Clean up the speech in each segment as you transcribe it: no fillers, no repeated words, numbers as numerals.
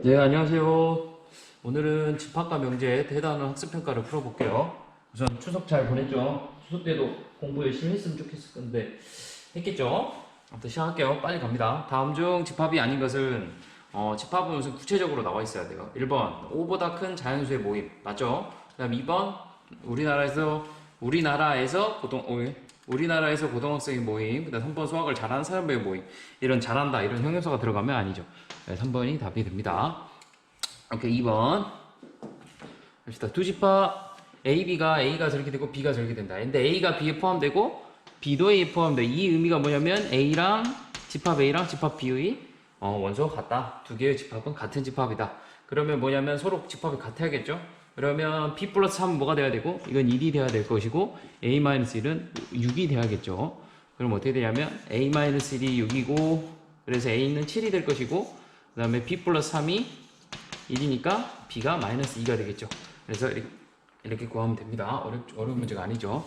네, 안녕하세요. 오늘은 집합과 명제 대단원 학습평가를 풀어볼게요. 우선 추석 잘 보냈죠? 추석 때도 공부 열심히 했으면 좋겠을 건데 했겠죠? 아무튼 시작할게요. 빨리 갑니다. 다음 중 집합이 아닌 것은 집합은 우선 구체적으로 나와 있어야 돼요. 1번 5보다 큰 자연수의 모임 맞죠? 그 다음 2번 우리나라에서 고등학생의 모임, 그 다음 3번 수학을 잘하는 사람의 모임. 이런 잘한다 이런 형용사가 들어가면 아니죠. 3번이 답이 됩니다. 오케이, 2번 합시다. 두 집합 A가 저렇게 되고 B가 저렇게 된다. 근데 A가 B에 포함되고 B도 A에 포함돼. 이 의미가 뭐냐면 집합 A랑 집합 B의 원소가 같다. 두 개의 집합은 같은 집합이다. 그러면 뭐냐면 서로 집합이 같아야겠죠? 그러면 B 플러스 3은 뭐가 돼야 되고, 이건 1이 돼야 될 것이고, A-1은 6이 돼야겠죠. 그럼 어떻게 되냐면 A-1이 6이고, 그래서 A는 7이 될 것이고, 그 다음에 B 플러스 3이 1이니까 B가 마이너스 2가 되겠죠. 그래서 이렇게 구하면 됩니다. 어려운 문제가 아니죠.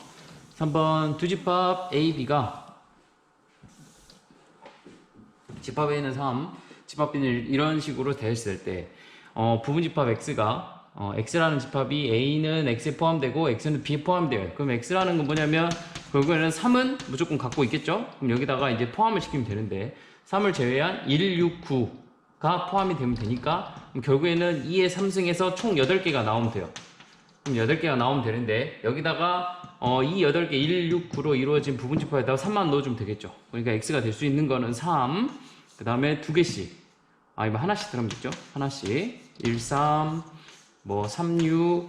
3번 두 집합 A, B가 집합 A는 3, 집합 B는 이런 식으로 되었을 때 부분 집합 X라는 집합이 A는 X에 포함되고 X는 B에 포함돼요. 그럼 X라는 건 뭐냐면 결국에는 3은 무조건 갖고 있겠죠? 그럼 여기다가 이제 포함을 시키면 되는데 3을 제외한 1, 6, 9가 포함이 되면 되니까 결국에는 2의 3승에서 총 8개가 나오면 돼요. 그럼 8개가 나오면 되는데 여기다가 이 8개 1, 6, 9로 이루어진 부분 집합에다가 3만 넣어주면 되겠죠. 그러니까 X가 될 수 있는 거는 3, 그 다음에 2개씩 이거 하나씩 들어가면 되죠. 하나씩 1, 3, 3, 6,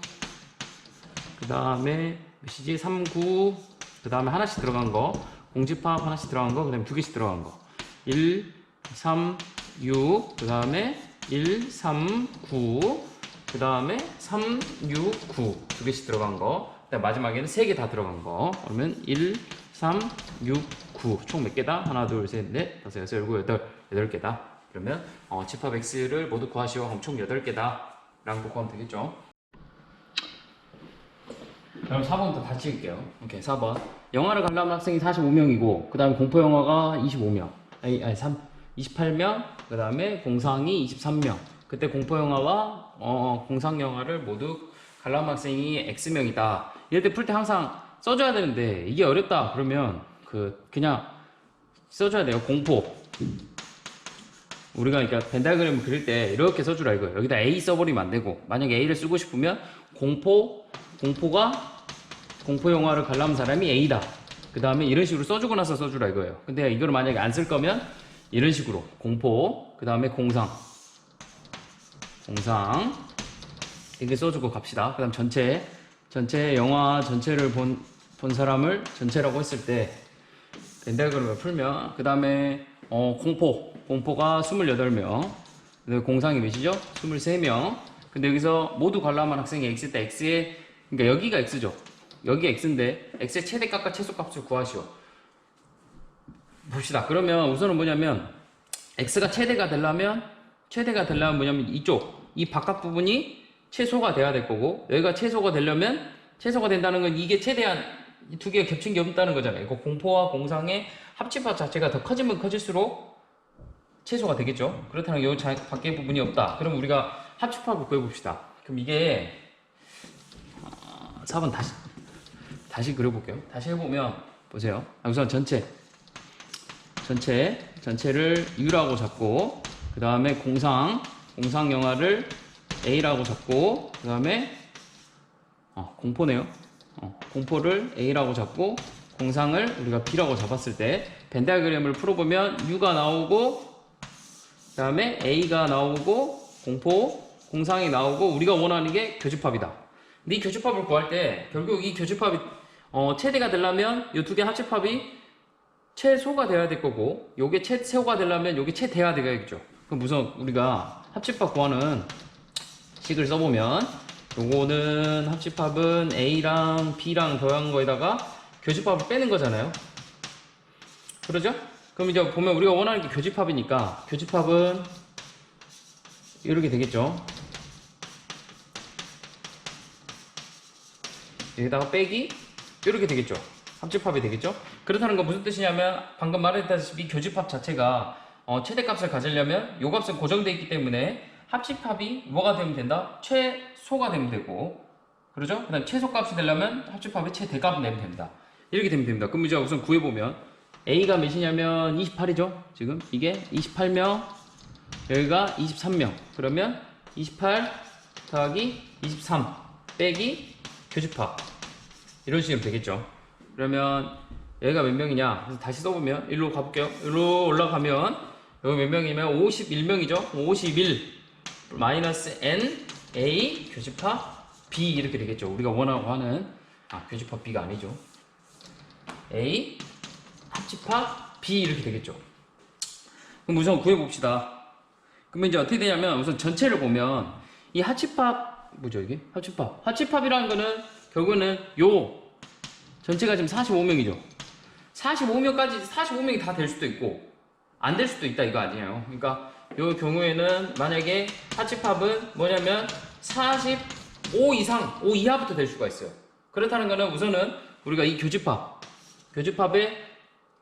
그 다음에 몇이지? 3, 9, 그 다음에 하나씩 들어간 거, 공집합 하나씩 들어간 거, 그 다음에 2개씩 들어간 거. 1, 3, 6, 그 다음에 1, 3, 9, 그 다음에 3, 6, 9. 2개씩 들어간 거. 그다음 마지막에는 3개 다 들어간 거. 그러면 1, 3, 6, 9. 총 몇 개다? 하나, 둘, 셋, 넷, 다섯, 여섯, 일곱, 여덟. 8개다. 그러면 집합 X를 모두 구하시오. 그럼 총 8개다. 라고 구하면 되겠죠. 그럼 4번부터 다시 찍을게요. 오케이, 4번. 영화를 관람한 학생이 45명이고, 그 다음에 공포 영화가 25명. 28명, 그 다음에 공상이 23명. 그때 공포 영화와 공상 영화를 모두 관람 학생이 X명이다. 이럴 때 풀 때 항상 써줘야 되는데, 이게 어렵다. 그러면 그냥 써줘야 돼요. 공포. 우리가 그러니까 벤다이그램을 그릴 때 이렇게 써주라 이거예요. 여기다 A 써버리면 안 되고, 만약에 A를 쓰고 싶으면 공포가 공포 영화를 관람한 사람이 A다. 그 다음에 이런 식으로 써주고 나서 써주라 이거예요. 근데 이걸 만약에 안 쓸 거면 이런 식으로 공포, 그 다음에 공상 이렇게 써주고 갑시다. 그 다음 전체 영화 전체를 본 사람을 전체라고 했을 때 벤다이그램을 풀면, 그 다음에 공포가 28명, 공상이 몇이죠? 23명. 근데 여기서 모두 관람한 학생이 X 때 X에, 그러니까 여기가 X죠. 여기가 X인데 X의 최대값과 최소값을 구하시오. 봅시다. 그러면 우선은 뭐냐면 X가 최대가 되려면 뭐냐면 이 바깥 부분이 최소가 돼야 될 거고, 여기가 최소가 된다는 건 이게 최대한 이 두 개가 겹친 게 없다는 거잖아요. 이거 공포와 공상의 합집합 자체가 더 커지면 커질수록 최소가 되겠죠. 그렇다면 이 밖에 부분이 없다. 그럼 우리가 합집합을 구해봅시다. 그럼 이게 4번 다시 그려볼게요. 다시 해보면 보세요. 우선 전체를 U라고 잡고, 그 다음에 공상 영화를 A라고 잡고, 그 다음에 공포네요. 공포를 A라고 잡고 공상을 우리가 B라고 잡았을 때 벤다이그램을 풀어보면 U가 나오고, 그 다음에 A가 나오고, 공상이 나오고, 우리가 원하는 게 교집합이다. 근데 이 교집합을 구할 때 결국 이 교집합이 최대가 되려면 이 두 개 합집합이 최소가 돼야 될 거고, 요게 최소가 되려면 요게 최대가 되겠죠. 그럼 우선 우리가 합집합 구하는 식을 써보면, 요거는 합집합은 A랑 B랑 더한 거에다가 교집합을 빼는 거잖아요. 그러죠? 그럼 이제 보면 우리가 원하는 게 교집합이니까 교집합은 이렇게 되겠죠. 여기다가 빼기 이렇게 되겠죠. 합집합이 되겠죠. 그렇다는 건 무슨 뜻이냐면 방금 말했다시피 교집합 자체가 최대값을 가지려면 요 값은 고정되어 있기 때문에 합집합이 뭐가 되면 된다? 최소가 되면 되고, 그러죠? 그 다음 최소값이 되려면 합집합의 최대값을 내면 됩니다. 이렇게 되면 됩니다. 그럼 이제 우선 구해보면 A가 몇이냐면 28이죠? 지금 이게 28명, 여기가 23명. 그러면 28 더하기 23 빼기 교집합, 이런 식으로 되겠죠. 그러면 여기가 몇 명이냐? 그래서 다시 써보면 일로 가볼게요. 일로 올라가면 여기 몇 명이면 51명이죠. 51 마이너스 n a 교집합 b 이렇게 되겠죠. 우리가 원하고 하는 교집합 b가 아니죠. a 합집합 b 이렇게 되겠죠. 그럼 우선 구해봅시다. 그러면 이제 어떻게 되냐면 우선 전체를 보면 이 합집합 뭐죠 이게? 합집합이라는 거는 결국에는 요 전체가 지금 45명이죠. 45명이 다 될 수도 있고 안 될 수도 있다 이거 아니에요. 그러니까 요 경우에는 만약에 합집합은 뭐냐면 45 이상, 5 이하부터 될 수가 있어요. 그렇다는 거는 우선은 우리가 이 교집합의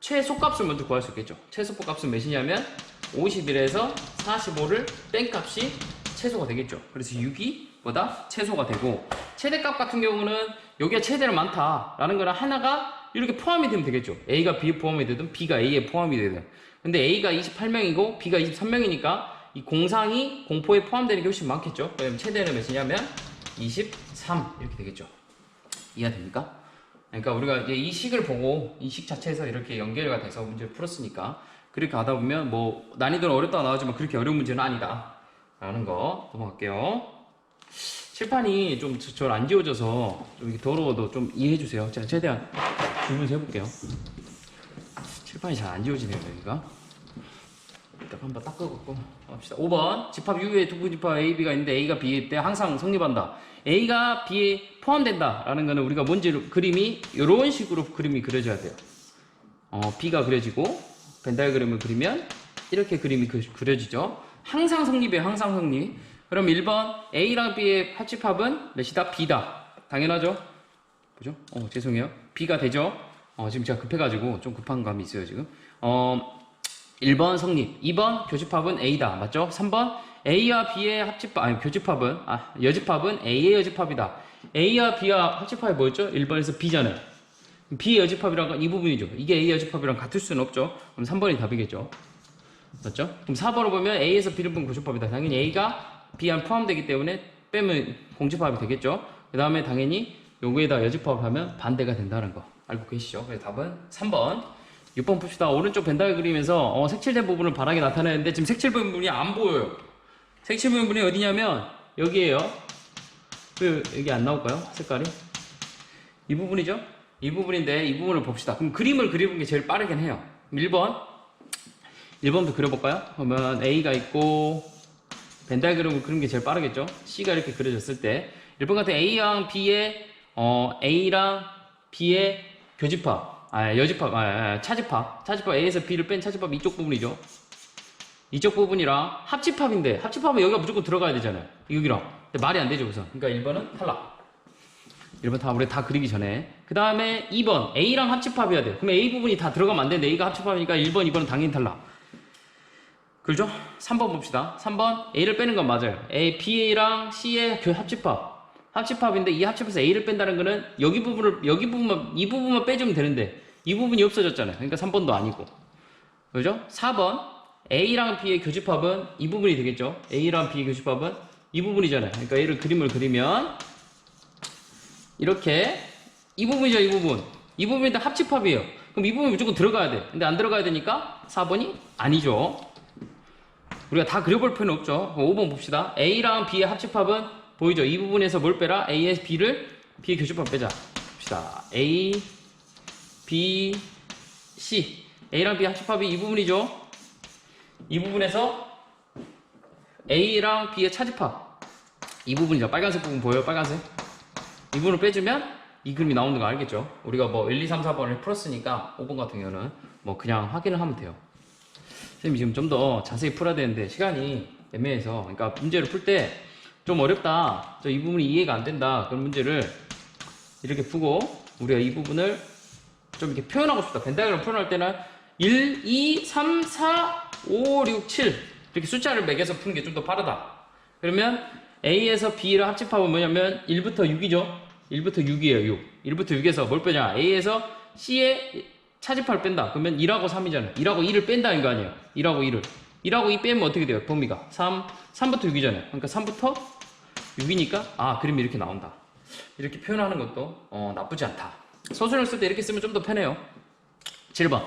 최소값을 먼저 구할 수 있겠죠. 최소값은 몇이냐면 51에서 45를 뺀 값이 최소가 되겠죠. 그래서 6이 뭐다? 최소가 되고, 최대값 같은 경우는 여기가 최대로 많다라는 거는 하나가 이렇게 포함이 되면 되겠죠. A가 B에 포함이 되든 B가 A에 포함이 되든. 근데 A가 28명이고 B가 23명이니까 이 공상이 공포에 포함되는 게 훨씬 많겠죠. 그러면 최대는 몇이냐면 23 이렇게 되겠죠. 이해가 됩니까? 그러니까 우리가 이제 이 식을 보고 이 식 자체에서 이렇게 연결가 돼서 문제를 풀었으니까 그렇게 하다 보면 뭐 난이도는 어렵다고 나오지만 그렇게 어려운 문제는 아니다 라는 거 넘어갈게요. 칠판이 좀 잘 안 지워져서 좀 이렇게 더러워도 좀 이해해 주세요. 제가 최대한 주문서 해볼게요. 칠판이 잘 안 지워지네요 여기가. 일단 한번 닦아갖고 합시다. 5번 집합 U의 두 부집합 A, B가 있는데 A가 B일 때 항상 성립한다. A가 B에 포함된다 라는 거는 우리가 뭔지 그림이 이런 식으로 그림이 그려져야 돼요. B가 그려지고 벤다이그램을 그리면 이렇게 그림이 그려지죠. 항상 성립이에요. 항상 성립. 그럼 1번 A랑 B의 합집합은 몇이다? B다. 당연하죠? 보죠? 죄송해요. B가 되죠? 지금 제가 급해가지고 좀 급한 감이 있어요 지금. 1번 성립. 2번 교집합은 A다. 맞죠? 3번 A와 B의 교집합은 여집합은 A의 여집합이다. A와 B와 합집합이 뭐였죠? 1번에서 B잖아요. B의 여집합이란 건 이 부분이죠. 이게 A의 여집합이랑 같을 수는 없죠. 그럼 3번이 답이겠죠. 맞죠? 그럼 4번을 보면 A에서 B를 본 교집합이다. 당연히 A가 B 안 포함되기 때문에 빼면 공집합이 되겠죠. 그 다음에 당연히 요거에다 여집합을 하면 반대가 된다는 거 알고 계시죠? 그래서 답은 3번. 6번 봅시다. 오른쪽 벤다이 그림에서 색칠된 부분을 바닥에 나타내는데 지금 색칠 부분이 안 보여요. 색칠 부분이 어디냐면 여기에요. 여기 안 나올까요? 색깔이? 이 부분이죠? 이 부분인데 이 부분을 봅시다. 그럼 그림을 그리는 게 제일 빠르긴 해요. 1번부터 그려볼까요? 그러면 A가 있고 벤다이 그림을 그리는 게 제일 빠르겠죠? C가 이렇게 그려졌을 때 1번 같은 A랑 B의 A랑 B의 교집합, 차집합 A에서 B를 뺀 차집합 이쪽 부분이죠. 이쪽 부분이랑 합집합인데 합집합은 여기가 무조건 들어가야 되잖아요. 여기랑. 근데 말이 안 되죠 우선. 그러니까 1번은 탈락. 1번 다 우리 다 그리기 전에. 그 다음에 2번 A랑 합집합이어야 돼요. 그럼 A 부분이 다 들어가면 안 되는데 A가 합집합이니까 1번, 2번은 당연히 탈락. 그렇죠? 3번 봅시다. 3번 A를 빼는 건 맞아요. BA랑 C의 합집합인데 이 합집에서 A를 뺀다는 거는 이 부분만 빼주면 되는데 이 부분이 없어졌잖아요. 그러니까 3번도 아니고. 그죠? 4번 A랑 B의 교집합은 이 부분이 되겠죠. A랑 B의 교집합은 이 부분이잖아요. 그러니까 얘를 그림을 그리면 이렇게 이 부분이죠. 이 부분이 다 합집합이에요. 그럼 이 부분이 무조건 들어가야 돼. 근데 안 들어가야 되니까 4번이 아니죠. 우리가 다 그려볼 필요는 없죠. 5번 봅시다. A랑 B의 합집합은 보이죠? 이 부분에서 뭘 빼라? A에서 B의 교집합 빼자. 봅시다. A, B, C. A랑 B 합집합이 이 부분이죠. 이 부분에서 A랑 B의 차집합. 이 부분이죠. 빨간색 부분 보여요? 빨간색. 이 부분을 빼주면 이 그림이 나오는 거 알겠죠? 우리가 뭐 1, 2, 3, 4번을 풀었으니까 5번 같은 경우는 뭐 그냥 확인을 하면 돼요. 선생님이 지금 좀 더 자세히 풀어야 되는데 시간이 애매해서, 그러니까 문제를 풀 때 좀 어렵다, 이 부분이 이해가 안 된다, 그런 문제를 이렇게 푸고 우리가 이 부분을 좀 이렇게 표현하고 싶다. 벤다이그램 표현할 때는 1, 2, 3, 4, 5, 6, 7 이렇게 숫자를 매겨서 푸는 게 좀 더 빠르다. 그러면 A에서 B를 합집합은 뭐냐면 1부터 6이죠. 1부터 6이에요. 6. 1부터 6에서 뭘 빼냐? A에서 C에 차집합을 뺀다. 그러면 1하고 3이잖아요. 1하고 2를 뺀다는 거 아니에요. 1하고 2를. 1하고 2 빼면 어떻게 돼요? 범위가 3부터 6이잖아요. 그러니까 3부터 6이니까 그림이 이렇게 나온다. 이렇게 표현하는 것도 나쁘지 않다. 소수를 쓸 때 이렇게 쓰면 좀 더 편해요. 7번.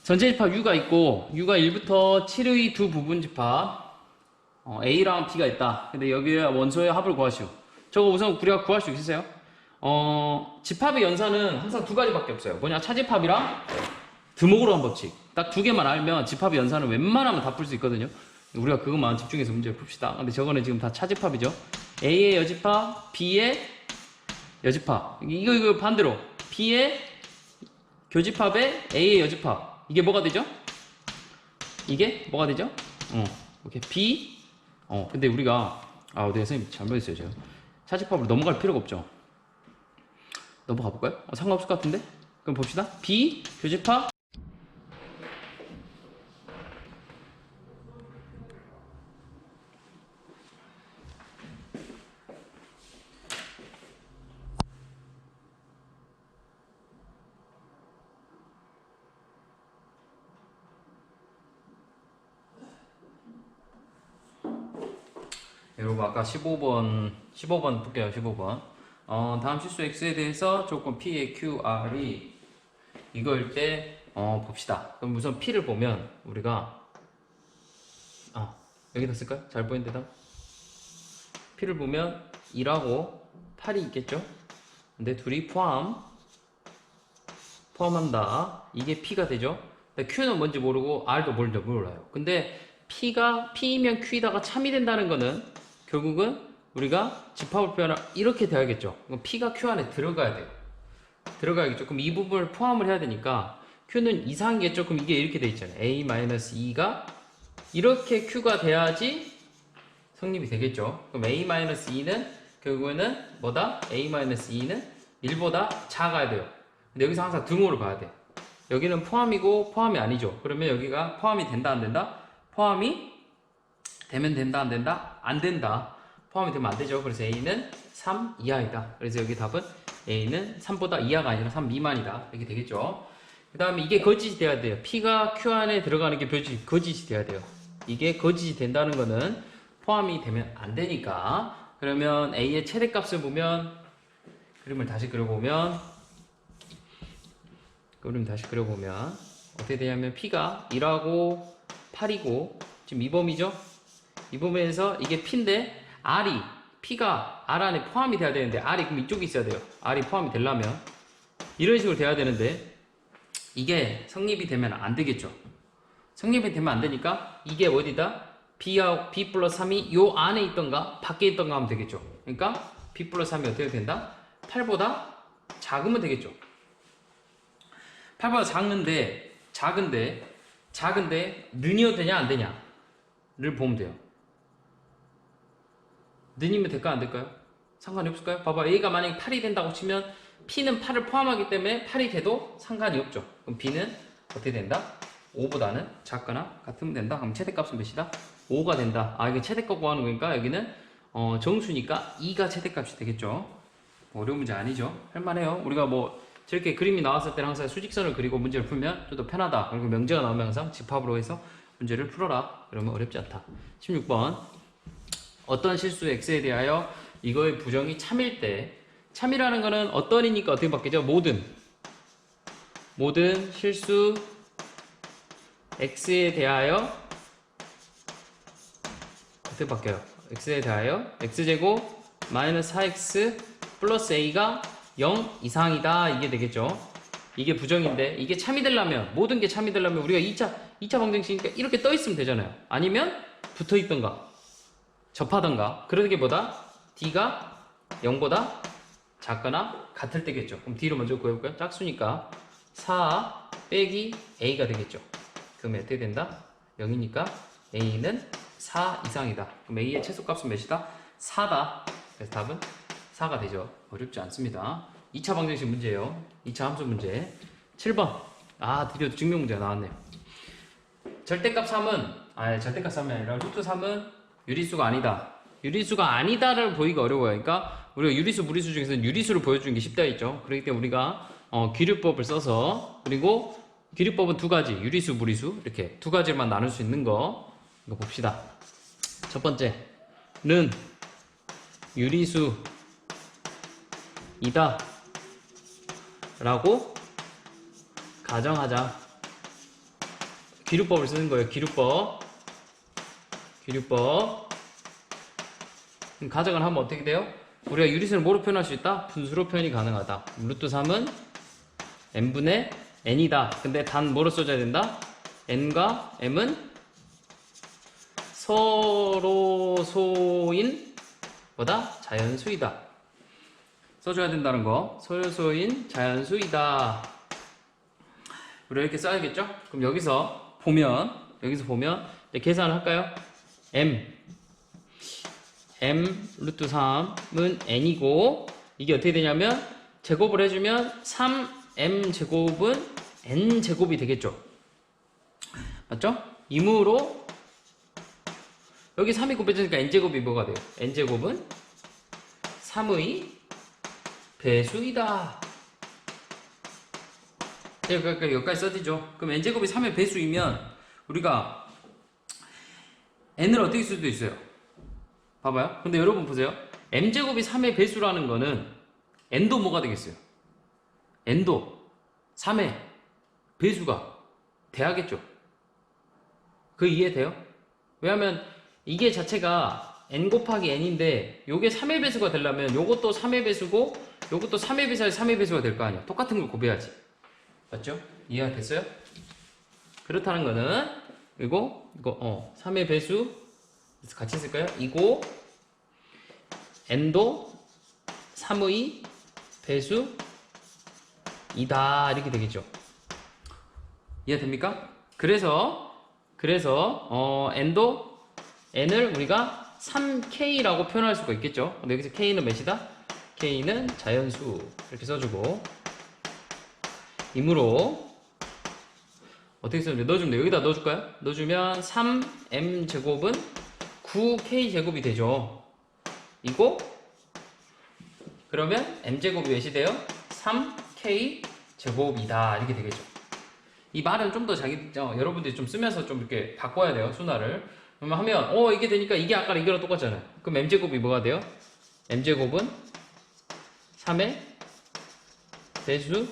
전체집합 U가 있고 U가 1부터 7의 두 부분집합 A랑 B가 있다. 근데 여기에 원소의 합을 구하시오. 저거 우선 우리가 구할 수 있으세요? 집합의 연산은 항상 두 가지밖에 없어요. 뭐냐? 차집합이랑 드목으로 한 법칙. 딱 두 개만 알면 집합의 연산은 웬만하면 다 풀 수 있거든요. 우리가 그것만 집중해서 문제를 풉시다. 근데 저거는 지금 다 차집합이죠. A의 여집합, B의 여집합. 이거 반대로. B의 교집합에 A의 여집합. 이게 뭐가 되죠? 이게 뭐가 되죠? 오케이. B. 근데 우리가, 네, 선생님 잘못했어요, 제가. 차집합으로 넘어갈 필요가 없죠. 넘어가 볼까요? 상관없을 것 같은데? 그럼 봅시다. B, 교집합. 여러분 아까 15번 볼게요. 15번. 다음 실수 x에 대해서 조건 p의 qr이 이거일 때 봅시다. 그럼 우선 p를 보면 우리가 여기다 쓸까요? 잘 보이는 데다. p를 보면 2하고 8이 있겠죠? 근데 둘이 포함한다. 이게 p가 되죠? q는 뭔지 모르고 r도 뭔지 몰라요. 근데 p면 q이다가 참이 된다는 거는 결국은 우리가 집합을 표현할 이렇게 돼야겠죠. 그럼 p가 q 안에 들어가야 돼요. 들어가야겠죠. 그럼 이 부분을 포함을 해야 되니까 q는 이상이겠죠. 그럼 이게 이렇게 돼 있잖아요. a-2가 이렇게 q가 돼야지 성립이 되겠죠. 그럼 a-2는 결국에는 뭐다? a-2는 1보다 작아야 돼요. 근데 여기서 항상 등호를 봐야 돼. 여기는 포함이고 포함이 아니죠. 그러면 여기가 포함이 된다 안 된다? 포함이 되면 된다 안 된다? 안 된다. 포함이 되면 안 되죠. 그래서 A는 3 이하이다. 그래서 여기 답은 A는 3보다 이하가 아니라 3 미만이다. 이렇게 되겠죠. 그 다음에 이게 거짓이 돼야 돼요. P가 Q 안에 들어가는 게 거짓이 돼야 돼요. 이게 거짓이 된다는 거는 포함이 되면 안 되니까. 그러면 A의 최대값을 보면 그림을 다시 그려보면 어떻게 되냐면 P가 1하고 8이고 지금 2범위죠? 이 부분에서 이게 P인데 P가 R 안에 포함이 돼야 되는데 R이 그럼 이쪽에 있어야 돼요. R이 포함이 되려면 이런 식으로 돼야 되는데 이게 성립이 되면 안 되겠죠. 성립이 되면 안 되니까 이게 어디다? B 플러스 3이 요 안에 있던가 밖에 있던가 하면 되겠죠. 그러니까 B 플러스 3이 어떻게 된다? 8보다 작으면 되겠죠. 8보다 작은데 는이어도 되냐 안 되냐 를 보면 돼요. 는이면 될까요 안 될까요? 상관이 없을까요? 봐봐, A가 만약에 8이 된다고 치면 P는 8을 포함하기 때문에 8이 돼도 상관이 없죠. 그럼 B는 어떻게 된다? 5보다는 작거나 같으면 된다. 그럼 최대값은 몇이다? 5가 된다. 이게 최대값 구하는 거니까 여기는 정수니까 2가 최대값이 되겠죠. 어려운 문제 아니죠. 할만해요. 우리가 뭐 저렇게 그림이 나왔을 때는 항상 수직선을 그리고 문제를 풀면 좀 더 편하다. 그리고 명제가 나오면 항상 집합으로 해서 문제를 풀어라. 그러면 어렵지 않다. 16번. 어떤 실수 x에 대하여 이거의 부정이 참일 때, 참이라는 거는 어떤이니까 어떻게 바뀌죠? 모든 실수 x에 대하여 어떻게 바뀌어요? x에 대하여 x제곱 마이너스 4x 플러스 a가 0 이상이다. 이게 되겠죠. 이게 부정인데 이게 참이 되려면, 모든 게 참이 되려면 우리가 2차 방정식이니까 이렇게 떠 있으면 되잖아요. 아니면 붙어 있던가 접하던가. 그러는 게 뭐다? d가 0보다 작거나 같을 때겠죠. 그럼 d를 먼저 구해볼까요? 짝수니까 4 빼기 a가 되겠죠. 그러면 어떻게 된다? 0이니까 a는 4 이상이다. 그럼 a의 최소값은 몇이다? 4다. 그래서 답은 4가 되죠. 어렵지 않습니다. 2차 방정식 문제예요. 2차 함수 문제. 7번. 드디어 증명 문제가 나왔네요. 절대값 3은, 절대값 3이 아니라 루트 3은 유리수가 아니다. 유리수가 아니다를 보기가 어려워요. 그러니까 우리가 유리수, 무리수 중에서는 유리수를 보여주는 게 쉽다 했죠. 그렇기 때문에 우리가 기류법을 써서, 그리고 기류법은 두 가지, 유리수, 무리수 이렇게 두 가지만 나눌 수 있는 거 이거 봅시다. 첫 번째는 유리수이다 라고 가정하자. 기류법을 쓰는 거예요. 기류법. 가정을 하면 어떻게 돼요? 우리가 유리수를 뭐로 표현할 수 있다? 분수로 표현이 가능하다. 루트 3은 n분의 n이다. 근데 단 뭐로 써줘야 된다? n과 m은 서로소인 뭐다? 자연수이다. 써줘야 된다는 거. 서로소인 자연수이다. 우리가 이렇게 써야겠죠? 그럼 여기서 보면 이제 계산을 할까요? m 루트 3은 n이고, 이게 어떻게 되냐면 제곱을 해주면 3m 제곱은 n 제곱이 되겠죠. 맞죠? 이므로 여기 3이 곱해지니까 n 제곱이 뭐가 돼요? n 제곱은 3의 배수이다. 여기까지 써지죠. 그럼 n 제곱이 3의 배수이면 우리가 n을 어떻게 쓸 수도 있어요? 봐봐요. 근데 여러분 보세요. m제곱이 3의 배수라는 거는 n도 뭐가 되겠어요? n도 3의 배수가 돼야겠죠. 그 이해돼요? 왜냐면 이게 자체가 n 곱하기 n인데 요게 3의 배수가 되려면 요것도 3의 배수고 요것도 3의 배수야 3의 배수가 될 거 아니야. 똑같은 걸 곱해야지. 맞죠? 이해가 됐어요? 그렇다는 거는 이거 3의 배수 같이 쓸까요? 이고 n도 3의 배수이다 이렇게 되겠죠. 이해됩니까? 그래서 n을 우리가 3k라고 표현할 수가 있겠죠. 근데 여기서 k는 몇이다? k는 자연수 이렇게 써주고, 이므로 어떻게 써주면 넣어주면 돼요. 여기다 넣어줄까요? 넣어주면 3m 제곱은 9k 제곱이 되죠. 이거 그러면 m 제곱이 몇이 돼요? 3k 제곱이다 이렇게 되겠죠. 이 말은 좀 더 여러분들이 좀 쓰면서 좀 이렇게 바꿔야 돼요. 순화를. 그러면 하면 이게 되니까 이게 아까랑 이거랑 똑같잖아요. 그럼 m 제곱이 뭐가 돼요? m 제곱은 3의 배수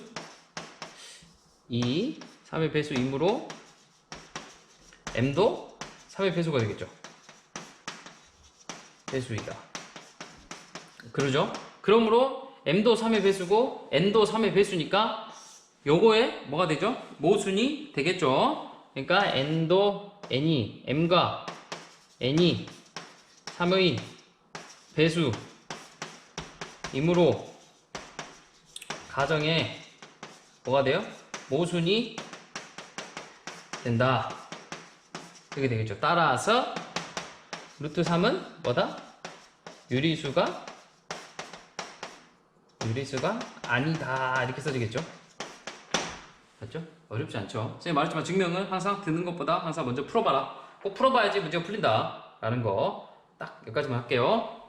3의 배수이므로 m도 3의 배수가 되겠죠. 배수이다. 그러죠? 그러므로 m도 3의 배수고 n도 3의 배수니까 요거에 뭐가 되죠? 모순이 되겠죠. 그러니까 m과 n이 3의 배수이므로 가정에 뭐가 돼요? 모순이 된다. 이렇게 되겠죠. 따라서 루트 3은 뭐다? 유리수가 아니다 이렇게 써지겠죠. 맞죠? 어렵지 않죠. 선생님 말했지만 증명은 항상 듣는 것보다 항상 먼저 풀어봐라. 꼭 풀어봐야지 문제가 풀린다 라는 거 딱 여기까지만 할게요.